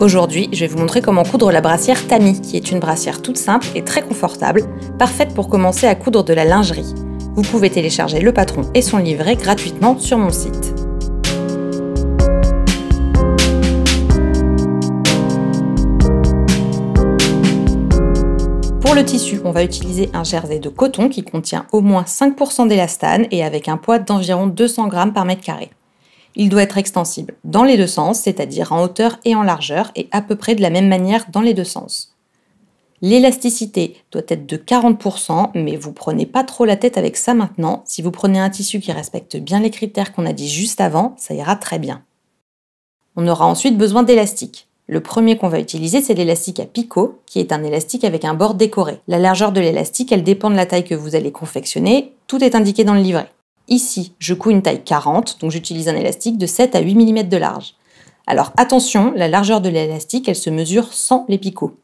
Aujourd'hui, je vais vous montrer comment coudre la brassière Tami, qui est une brassière toute simple et très confortable, parfaite pour commencer à coudre de la lingerie. Vous pouvez télécharger le patron et son livret gratuitement sur mon site. Pour le tissu, on va utiliser un jersey de coton qui contient au moins 5% d'élastane et avec un poids d'environ 200 g par mètre carré. Il doit être extensible dans les deux sens, c'est-à-dire en hauteur et en largeur, et à peu près de la même manière dans les deux sens. L'élasticité doit être de 40%, mais vous prenez pas trop la tête avec ça maintenant. Si vous prenez un tissu qui respecte bien les critères qu'on a dit juste avant, ça ira très bien. On aura ensuite besoin d'élastique. Le premier qu'on va utiliser, c'est l'élastique à picot, qui est un élastique avec un bord décoré. La largeur de l'élastique, elle dépend de la taille que vous allez confectionner. Tout est indiqué dans le livret. Ici, je couds une taille 40, donc j'utilise un élastique de 7 à 8 mm de large. Alors attention, la largeur de l'élastique, elle se mesure sans les picots.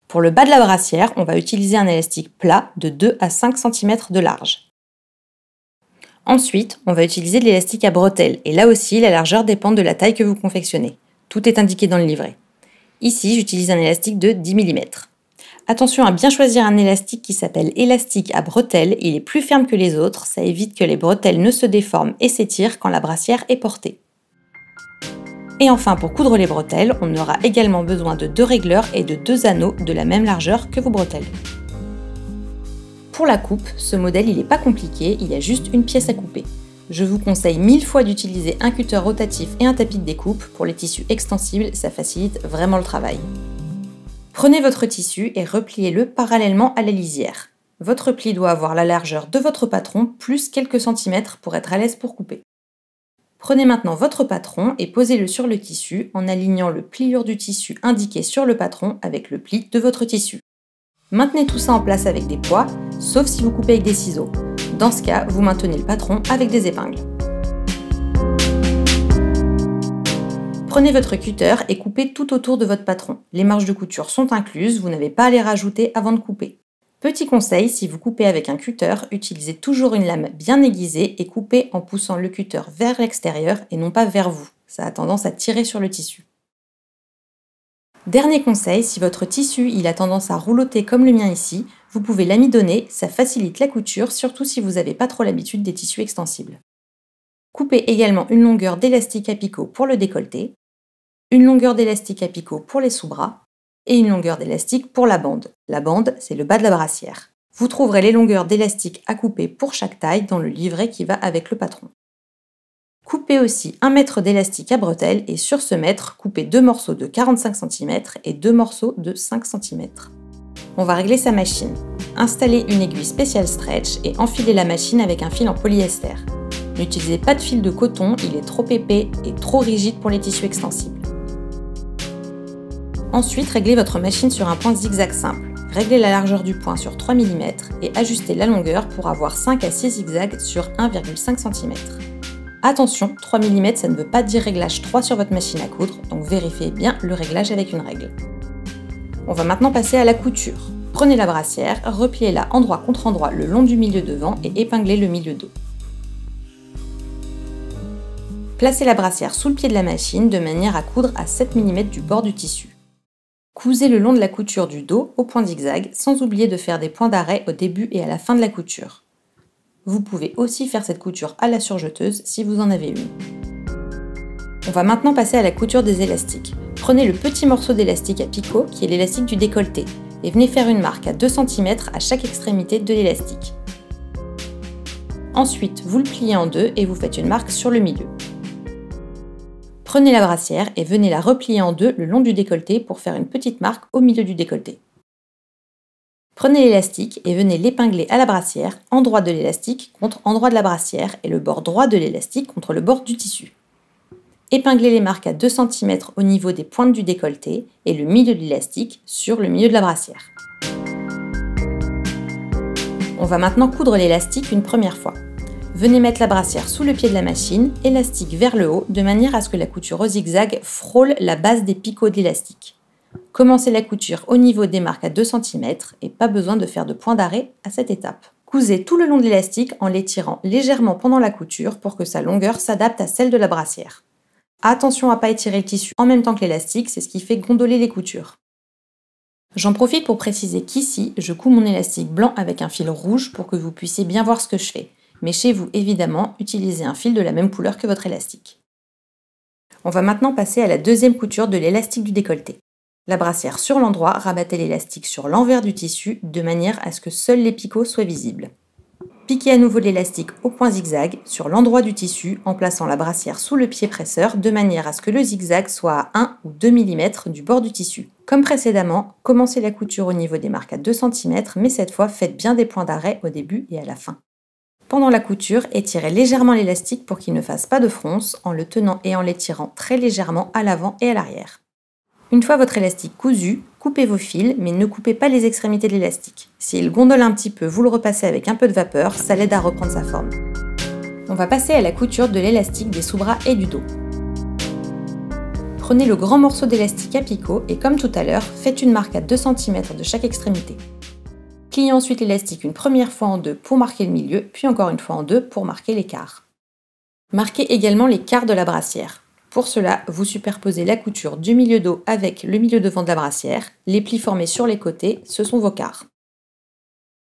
Pour le bas de la brassière, on va utiliser un élastique plat de 2 à 5 cm de large. Ensuite, on va utiliser de l'élastique à bretelles, et là aussi, la largeur dépend de la taille que vous confectionnez. Tout est indiqué dans le livret. Ici, j'utilise un élastique de 10 mm. Attention à bien choisir un élastique qui s'appelle élastique à bretelles, il est plus ferme que les autres, ça évite que les bretelles ne se déforment et s'étirent quand la brassière est portée. Et enfin, pour coudre les bretelles, on aura également besoin de 2 régleurs et de 2 anneaux de la même largeur que vos bretelles. Pour la coupe, ce modèle il n'est pas compliqué, il y a juste une pièce à couper. Je vous conseille 1000 fois d'utiliser un cutter rotatif et un tapis de découpe. Pour les tissus extensibles, ça facilite vraiment le travail. Prenez votre tissu et repliez-le parallèlement à la lisière. Votre pli doit avoir la largeur de votre patron plus quelques centimètres pour être à l'aise pour couper. Prenez maintenant votre patron et posez-le sur le tissu en alignant le pliure du tissu indiqué sur le patron avec le pli de votre tissu. Maintenez tout ça en place avec des poids, sauf si vous coupez avec des ciseaux. Dans ce cas, vous maintenez le patron avec des épingles. Prenez votre cutter et coupez tout autour de votre patron. Les marges de couture sont incluses, vous n'avez pas à les rajouter avant de couper. Petit conseil, si vous coupez avec un cutter, utilisez toujours une lame bien aiguisée et coupez en poussant le cutter vers l'extérieur et non pas vers vous. Ça a tendance à tirer sur le tissu. Dernier conseil, si votre tissu il a tendance à roulotter comme le mien ici, vous pouvez l'amidonner, ça facilite la couture, surtout si vous n'avez pas trop l'habitude des tissus extensibles. Coupez également une longueur d'élastique à picot pour le décolleté, une longueur d'élastique à picot pour les sous-bras et une longueur d'élastique pour la bande. La bande, c'est le bas de la brassière. Vous trouverez les longueurs d'élastique à couper pour chaque taille dans le livret qui va avec le patron. Coupez aussi 1 mètre d'élastique à bretelles et sur ce mètre, coupez 2 morceaux de 45 cm et 2 morceaux de 5 cm. On va régler sa machine. Installez une aiguille spéciale stretch et enfilez la machine avec un fil en polyester. N'utilisez pas de fil de coton, il est trop épais et trop rigide pour les tissus extensibles. Ensuite, réglez votre machine sur un point zigzag simple. Réglez la largeur du point sur 3 mm et ajustez la longueur pour avoir 5 à 6 zigzags sur 1,5 cm. Attention, 3 mm ça ne veut pas dire réglage 3 sur votre machine à coudre, donc vérifiez bien le réglage avec une règle. On va maintenant passer à la couture. Prenez la brassière, repliez-la endroit contre endroit le long du milieu devant et épinglez le milieu dos. Placez la brassière sous le pied de la machine de manière à coudre à 7 mm du bord du tissu. Cousez le long de la couture du dos au point zigzag sans oublier de faire des points d'arrêt au début et à la fin de la couture. Vous pouvez aussi faire cette couture à la surjeteuse si vous en avez une. On va maintenant passer à la couture des élastiques. Prenez le petit morceau d'élastique à picot qui est l'élastique du décolleté et venez faire une marque à 2 cm à chaque extrémité de l'élastique. Ensuite, vous le pliez en deux et vous faites une marque sur le milieu. Prenez la brassière et venez la replier en deux le long du décolleté pour faire une petite marque au milieu du décolleté. Prenez l'élastique et venez l'épingler à la brassière, endroit de l'élastique contre endroit de la brassière et le bord droit de l'élastique contre le bord du tissu. Épinglez les marques à 2 cm au niveau des pointes du décolleté et le milieu de l'élastique sur le milieu de la brassière. On va maintenant coudre l'élastique une première fois. Venez mettre la brassière sous le pied de la machine, élastique vers le haut, de manière à ce que la couture au zigzag frôle la base des picots de l'élastique. Commencez la couture au niveau des marques à 2 cm et pas besoin de faire de point d'arrêt à cette étape. Cousez tout le long de l'élastique en l'étirant légèrement pendant la couture pour que sa longueur s'adapte à celle de la brassière. Attention à ne pas étirer le tissu en même temps que l'élastique, c'est ce qui fait gondoler les coutures. J'en profite pour préciser qu'ici, je couds mon élastique blanc avec un fil rouge pour que vous puissiez bien voir ce que je fais. Mais chez vous, évidemment, utilisez un fil de la même couleur que votre élastique. On va maintenant passer à la deuxième couture de l'élastique du décolleté. La brassière sur l'endroit, rabattez l'élastique sur l'envers du tissu de manière à ce que seuls les picots soient visibles. Piquez à nouveau l'élastique au point zigzag sur l'endroit du tissu en plaçant la brassière sous le pied presseur de manière à ce que le zigzag soit à 1 ou 2 mm du bord du tissu. Comme précédemment, commencez la couture au niveau des marques à 2 cm, mais cette fois faites bien des points d'arrêt au début et à la fin. Pendant la couture, étirez légèrement l'élastique pour qu'il ne fasse pas de fronce en le tenant et en l'étirant très légèrement à l'avant et à l'arrière. Une fois votre élastique cousu, coupez vos fils, mais ne coupez pas les extrémités de l'élastique. S'il gondole un petit peu, vous le repassez avec un peu de vapeur, ça l'aide à reprendre sa forme. On va passer à la couture de l'élastique des sous-bras et du dos. Prenez le grand morceau d'élastique à picot et comme tout à l'heure, faites une marque à 2 cm de chaque extrémité. Pliez ensuite l'élastique une première fois en deux pour marquer le milieu, puis encore une fois en deux pour marquer l'écart. Marquez également les quarts de la brassière. Pour cela, vous superposez la couture du milieu dos avec le milieu devant de la brassière. Les plis formés sur les côtés, ce sont vos quarts.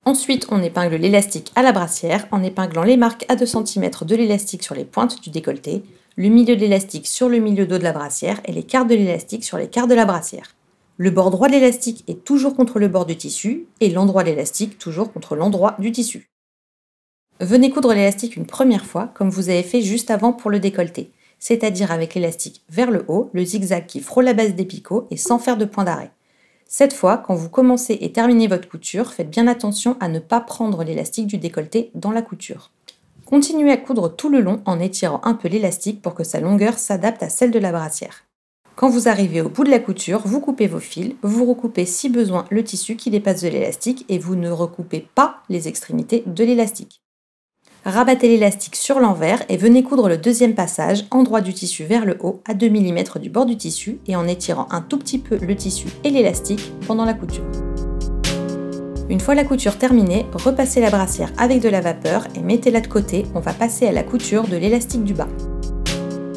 Ensuite, on épingle l'élastique à la brassière en épinglant les marques à 2 cm de l'élastique sur les pointes du décolleté, le milieu de l'élastique sur le milieu dos de la brassière et les quarts de l'élastique sur les quarts de la brassière. Le bord droit de l'élastique est toujours contre le bord du tissu et l'endroit de l'élastique toujours contre l'endroit du tissu. Venez coudre l'élastique une première fois comme vous avez fait juste avant pour le décolleté, c'est-à-dire avec l'élastique vers le haut, le zigzag qui frôle la base des picots et sans faire de point d'arrêt. Cette fois, quand vous commencez et terminez votre couture, faites bien attention à ne pas prendre l'élastique du décolleté dans la couture. Continuez à coudre tout le long en étirant un peu l'élastique pour que sa longueur s'adapte à celle de la brassière. Quand vous arrivez au bout de la couture, vous coupez vos fils, vous recoupez si besoin le tissu qui dépasse de l'élastique et vous ne recoupez pas les extrémités de l'élastique. Rabattez l'élastique sur l'envers et venez coudre le deuxième passage, endroit du tissu vers le haut, à 2 mm du bord du tissu et en étirant un tout petit peu le tissu et l'élastique pendant la couture. Une fois la couture terminée, repassez la brassière avec de la vapeur et mettez-la de côté, on va passer à la couture de l'élastique du bas.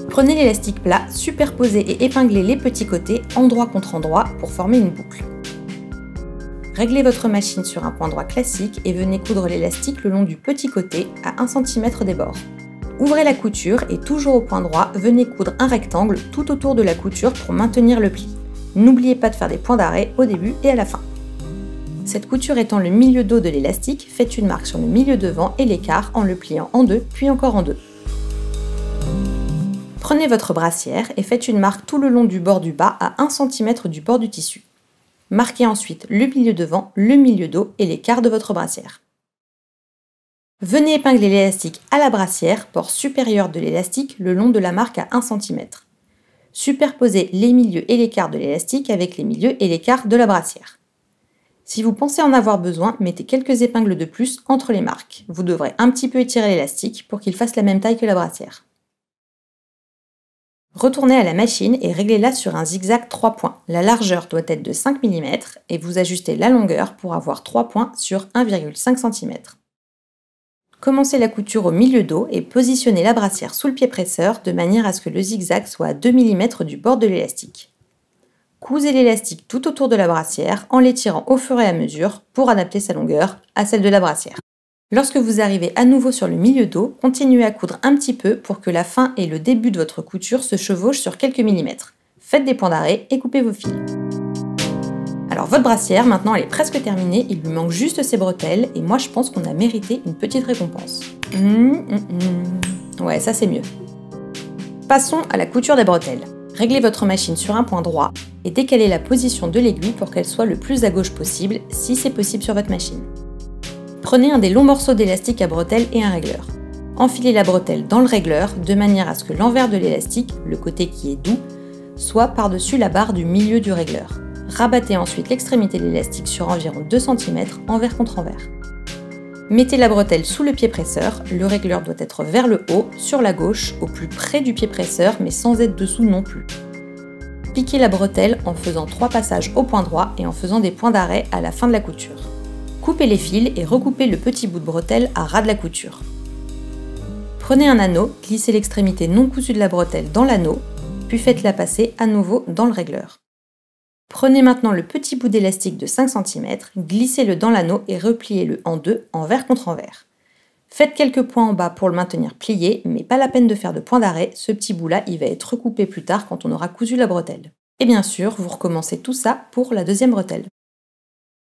Prenez l'élastique plat, superposez et épinglez les petits côtés, endroit contre endroit, pour former une boucle. Réglez votre machine sur un point droit classique et venez coudre l'élastique le long du petit côté à 1 cm des bords. Ouvrez la couture et toujours au point droit, venez coudre un rectangle tout autour de la couture pour maintenir le pli. N'oubliez pas de faire des points d'arrêt au début et à la fin. Cette couture étant le milieu dos de l'élastique, faites une marque sur le milieu devant et l'écart en le pliant en deux, puis encore en deux. Prenez votre brassière et faites une marque tout le long du bord du bas à 1 cm du bord du tissu. Marquez ensuite le milieu devant, le milieu dos et l'écart de votre brassière. Venez épingler l'élastique à la brassière, bord supérieur de l'élastique, le long de la marque à 1 cm. Superposez les milieux et l'écart de l'élastique avec les milieux et l'écart de la brassière. Si vous pensez en avoir besoin, mettez quelques épingles de plus entre les marques. Vous devrez un petit peu étirer l'élastique pour qu'il fasse la même taille que la brassière. Retournez à la machine et réglez-la sur un zigzag 3 points. La largeur doit être de 5 mm et vous ajustez la longueur pour avoir 3 points sur 1,5 cm. Commencez la couture au milieu dos et positionnez la brassière sous le pied presseur de manière à ce que le zigzag soit à 2 mm du bord de l'élastique. Cousez l'élastique tout autour de la brassière en l'étirant au fur et à mesure pour adapter sa longueur à celle de la brassière. Lorsque vous arrivez à nouveau sur le milieu dos, continuez à coudre un petit peu pour que la fin et le début de votre couture se chevauchent sur quelques millimètres. Faites des points d'arrêt et coupez vos fils. Alors votre brassière, maintenant elle est presque terminée, il lui manque juste ses bretelles et moi je pense qu'on a mérité une petite récompense. Ouais, ça c'est mieux. Passons à la couture des bretelles. Réglez votre machine sur un point droit et décalez la position de l'aiguille pour qu'elle soit le plus à gauche possible, si c'est possible sur votre machine. Prenez un des longs morceaux d'élastique à bretelles et un régleur. Enfilez la bretelle dans le régleur de manière à ce que l'envers de l'élastique, le côté qui est doux, soit par-dessus la barre du milieu du régleur. Rabattez ensuite l'extrémité de l'élastique sur environ 2 cm envers contre envers. Mettez la bretelle sous le pied presseur, le régleur doit être vers le haut, sur la gauche, au plus près du pied presseur mais sans être dessous non plus. Piquez la bretelle en faisant 3 passages au point droit et en faisant des points d'arrêt à la fin de la couture. Coupez les fils et recoupez le petit bout de bretelle à ras de la couture. Prenez un anneau, glissez l'extrémité non cousue de la bretelle dans l'anneau, puis faites-la passer à nouveau dans le régleur. Prenez maintenant le petit bout d'élastique de 5 cm, glissez-le dans l'anneau et repliez-le en deux, envers contre envers. Faites quelques points en bas pour le maintenir plié, mais pas la peine de faire de point d'arrêt, ce petit bout-là il va être recoupé plus tard quand on aura cousu la bretelle. Et bien sûr, vous recommencez tout ça pour la deuxième bretelle.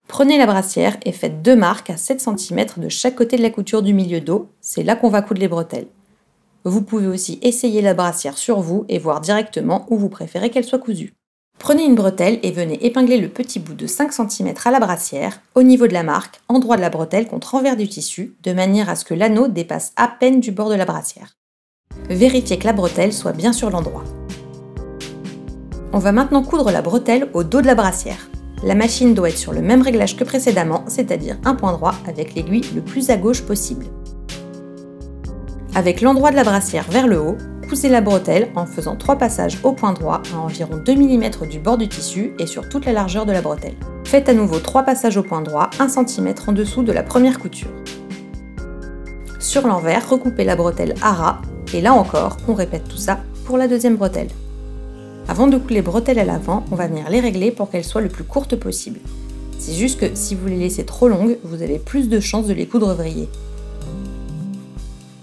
Prenez la brassière et faites 2 marques à 7 cm de chaque côté de la couture du milieu dos, c'est là qu'on va coudre les bretelles. Vous pouvez aussi essayer la brassière sur vous et voir directement où vous préférez qu'elle soit cousue. Prenez une bretelle et venez épingler le petit bout de 5 cm à la brassière, au niveau de la marque, endroit de la bretelle contre envers du tissu, de manière à ce que l'anneau dépasse à peine du bord de la brassière. Vérifiez que la bretelle soit bien sur l'endroit. On va maintenant coudre la bretelle au dos de la brassière. La machine doit être sur le même réglage que précédemment, c'est-à-dire un point droit avec l'aiguille le plus à gauche possible. Avec l'endroit de la brassière vers le haut, cousez la bretelle en faisant 3 passages au point droit à environ 2 mm du bord du tissu et sur toute la largeur de la bretelle. Faites à nouveau 3 passages au point droit, 1 cm en dessous de la première couture. Sur l'envers, recoupez la bretelle à ras et là encore, on répète tout ça pour la deuxième bretelle. Avant de coudre les bretelles à l'avant, on va venir les régler pour qu'elles soient le plus courtes possible. C'est juste que si vous les laissez trop longues, vous avez plus de chances de les coudre vrillées.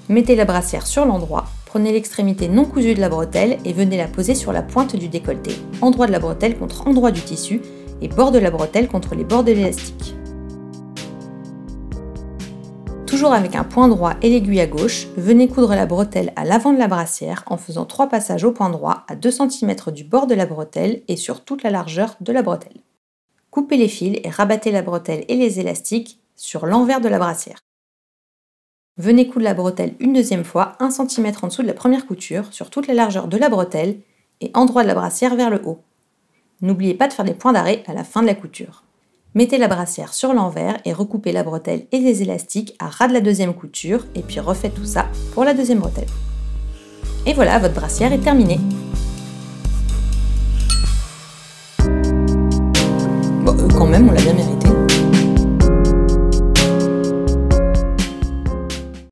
Mettez la brassière sur l'endroit, prenez l'extrémité non cousue de la bretelle et venez la poser sur la pointe du décolleté, endroit de la bretelle contre endroit du tissu et bord de la bretelle contre les bords de l'élastique. Toujours avec un point droit et l'aiguille à gauche, venez coudre la bretelle à l'avant de la brassière en faisant 3 passages au point droit à 2 cm du bord de la bretelle et sur toute la largeur de la bretelle. Coupez les fils et rabattez la bretelle et les élastiques sur l'envers de la brassière. Venez coudre la bretelle une deuxième fois, 1 cm en dessous de la première couture, sur toute la largeur de la bretelle et endroit de la brassière vers le haut. N'oubliez pas de faire des points d'arrêt à la fin de la couture. Mettez la brassière sur l'envers et recoupez la bretelle et les élastiques à ras de la deuxième couture et puis refaites tout ça pour la deuxième bretelle. Et voilà, votre brassière est terminée. Bon, quand même, on l'a bien mérité.